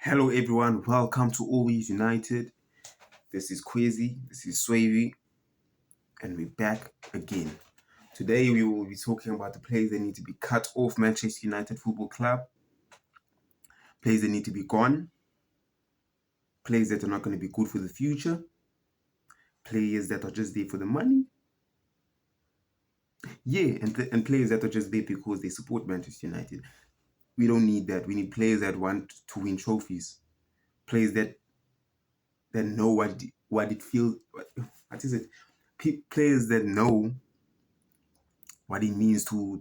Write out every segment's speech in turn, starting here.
Hello everyone, welcome to Always United. This is Quizzy, this is Swavy, and we're back again. Today we will be talking about the players that need to be cut off Manchester United Football Club, players that need to be gone, players that are not going to be good for the future, players that are just there for the money. Yeah, and players that are just there because they support Manchester United. We don't need that. We need players that want to win trophies, players that know what it feels. What is it? Players that know what it means to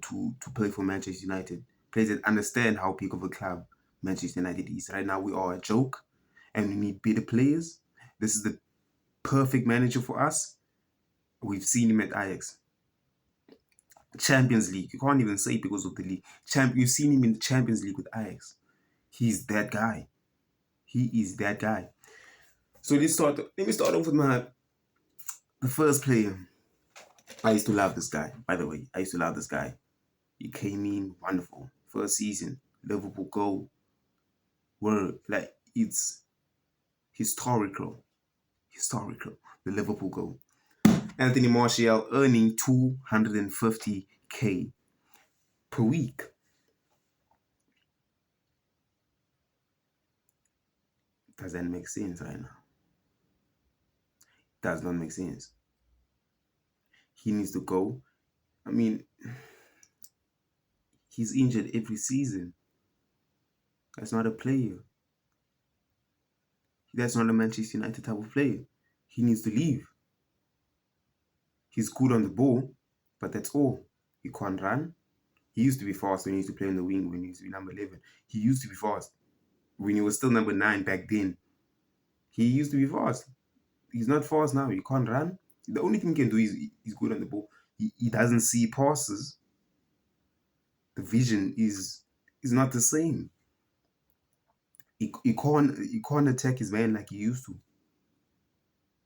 play for Manchester United. Players that understand how big of a club Manchester United is. Right now we are a joke and we need better players. This is the perfect manager for us. We've seen him at Ajax. Champions League. You can't even say because of the league. You've seen him in the Champions League with Ajax. He's that guy. He is that guy. So let me start off with the first player. I used to love this guy, by the way. I used to love this guy. He came in wonderful. First season, Liverpool goal. Like, it's historical. The Liverpool goal. Anthony Martial earning 250k per week. Does that make sense right now? Does not make sense. He needs to go. I mean, he's injured every season. That's not a player. That's not a Manchester United type of player. He needs to leave. He's good on the ball, but that's all. He can't run. He used to be fast when he used to play on the wing, when he used to be number 11. He used to be fast. When he was still number 9 back then, he used to be fast. He's not fast now. He can't run. The only thing he can do is he's good on the ball. He doesn't see passes. The vision is not the same. He can't attack his man like he used to.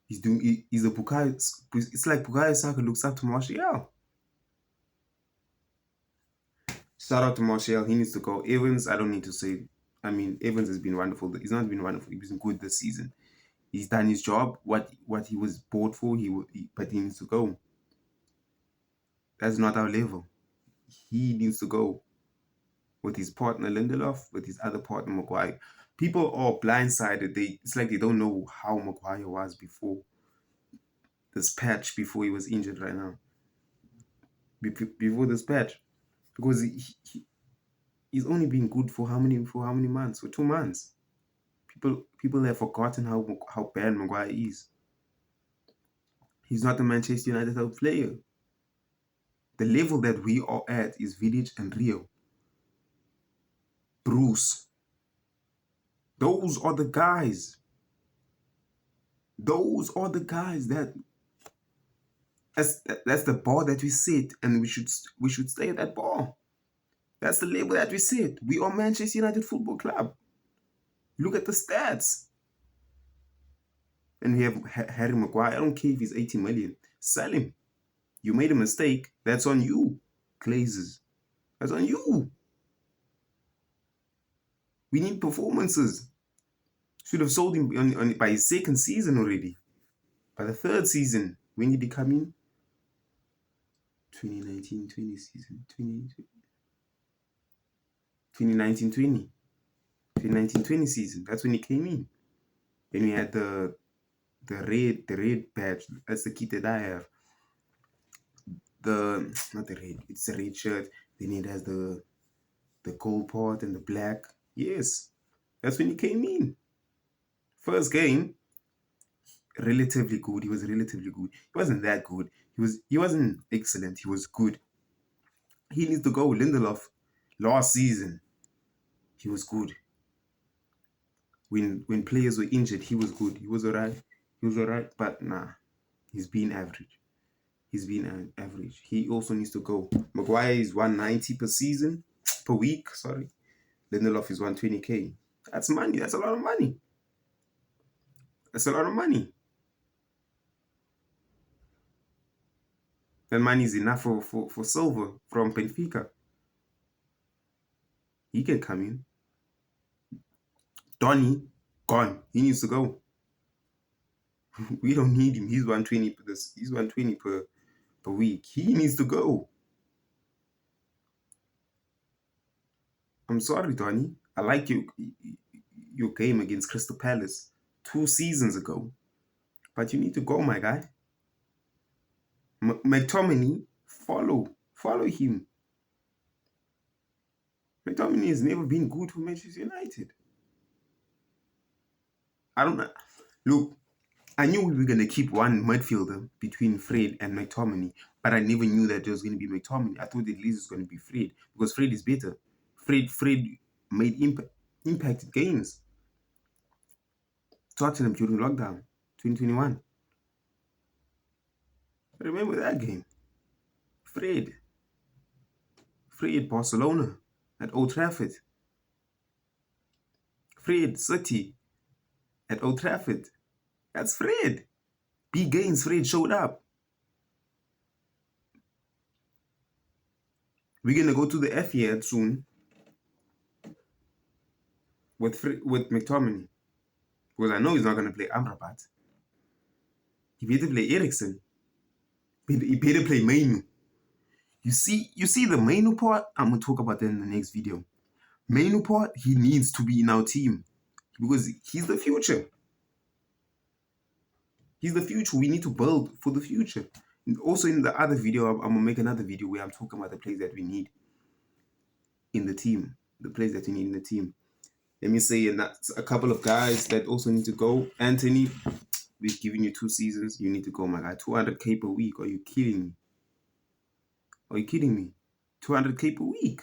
He's a Bukayo. It's like Bukayo Saka looks up to Martial. Shout out to Martial. He needs to go. Evans, I don't need to say. I mean, Evans has been wonderful. He's not been wonderful. He's been good this season. He's done his job. What he was bought for, but he needs to go. That's not our level. He needs to go. With his partner Lindelof, with his other partner Maguire. People are blindsided. It's like they don't know how Maguire was before this patch, before he was injured right now. Before this patch. Because he's only been good for how many months? For 2 months. People have forgotten how bad Maguire is. He's not a Manchester United player. The level that we are at is Vidic and Rio. Bruce. Those are the guys. Those are the guys that's the bar that we sit, and we should stay at that bar. That's the level that we sit. We are Manchester United Football Club. Look at the stats. And we have Harry Maguire. I don't care if he's 80 million. Sell him. You made a mistake. That's on you, Glazers. That's on you. We need performances. Should have sold him by his second season already. By the third season, when did he come in? 2019-20 season. 2019-20. 2019-20 season. That's when he came in. Then we had the red badge. That's the kit that I have. Not the red. It's the red shirt. Then it has the gold part and the black. Yes, that's when he came in. First game, relatively good. He was relatively good. He wasn't that good. He wasn't excellent. He was good. He needs to go. Lindelof, last season, he was good. When players were injured, he was good. He was alright. But nah, he's been average. He also needs to go. Maguire is 190 per week. Sorry. Lindelof is 120k. That's money. That's a lot of money. That money is enough for Silva from Benfica. He can come in. Donny, gone. He needs to go. We don't need him. He's 120 per this. He's 120 per week. He needs to go. I'm sorry, Donny. I like your game against Crystal Palace 2 seasons ago. But you need to go, my guy. McTominay, follow him. McTominay has never been good for Manchester United. I don't know. Look, I knew we were going to keep one midfielder between Fred and McTominay, but I never knew that there was going to be McTominay. I thought at least it was going to be Fred, because Fred is better. Fred made impacted games. Tottenham during lockdown, 2021. Remember that game? Fred, Barcelona at Old Trafford. Fred, City at Old Trafford. That's Fred. Big games, Fred showed up. We're going to go to the F year soon with McTominay. Because I know he's not going to play Amrabat. He better play Eriksen. He better play Mainu. You see the Mainu part? I'm going to talk about that in the next video. Mainu part, he needs to be in our team. Because he's the future. He's the future. We need to build for the future. And also in the other video, I'm going to make another video where I'm talking about the players that we need in the team. The players that we need in the team. Let me say a couple of guys that also need to go. Anthony, we've given you 2 seasons. You need to go, my guy. 200k per week. Are you kidding me? Are you kidding me? 200k per week.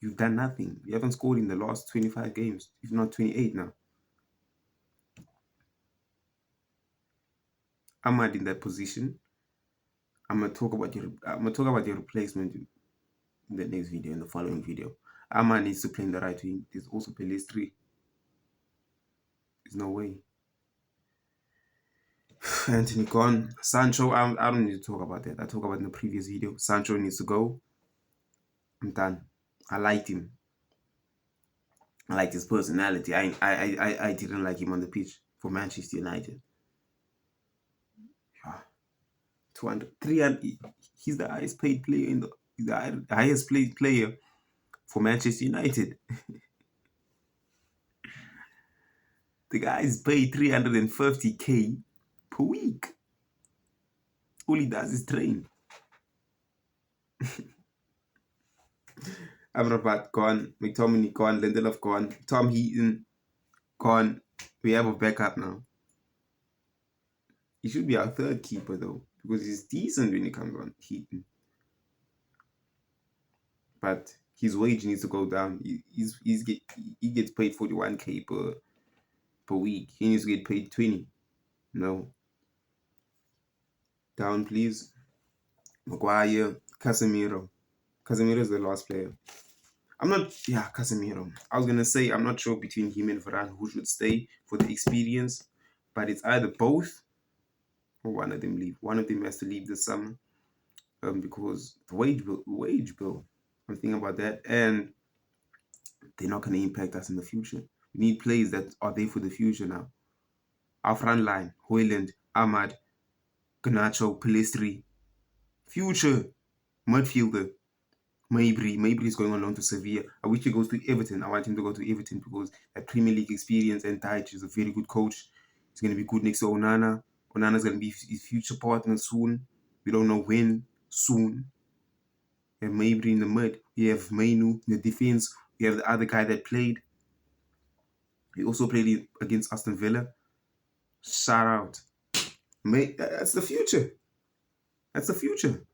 You've done nothing. You haven't scored in the last 25 games, if not 28 now. Ahmad in that position. I'm gonna talk about your replacement in the next video, in the following video. Ahmad needs to play in the right wing. There's also Pelistri. There's no way. Anthony gone. Sancho, I don't need to talk about that. I talked about in the previous video. Sancho needs to go. I'm done. I liked him. I liked his personality. I didn't like him on the pitch for Manchester United. 200, 300. He's the highest paid player the highest paid player for Manchester United. The guy is paid 350k per week. All he does is train. Amrabat gone, McTominay gone, Lindelof gone, Tom Heaton gone. We have a backup now. He should be our 3rd keeper though, because he's decent when he comes on, Heaton. But his wage needs to go down. He gets paid 41k per week. He needs to get paid 20. No. Down, please. Maguire, Casemiro. Casemiro is the last player. Casemiro. I was going to say, I'm not sure between him and Varane who should stay for the experience, but it's either both or one of them leave. One of them has to leave this summer because the wage bill. I'm thinking about that, and they're not going to impact us in the future. We need players that are there for the future now. Our front line, Højlund, Ahmad, Garnacho, Pelistri. Future midfielder, Maybury is going on loan to Sevilla. I wish he goes to Everton. I want him to go to Everton because that Premier League experience, and Dyche is a very good coach. He's going to be good next to Onana. Onana's going to be his future partner soon. We don't know when. Soon. We have Maybury in the mid. We have Mainu in the defense. We have the other guy that played. He also played against Aston Villa. Shout out. That's the future. That's the future.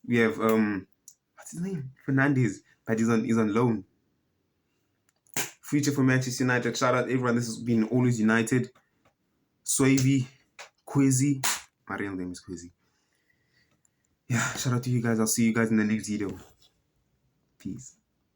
We have what's his name? Fernandes, but he's on loan. Future for Manchester United. Shout out everyone. This has been Always United. Swavy, Quizzy. My real name is Quizzy. Yeah, shout out to you guys. I'll see you guys in the next video. Peace.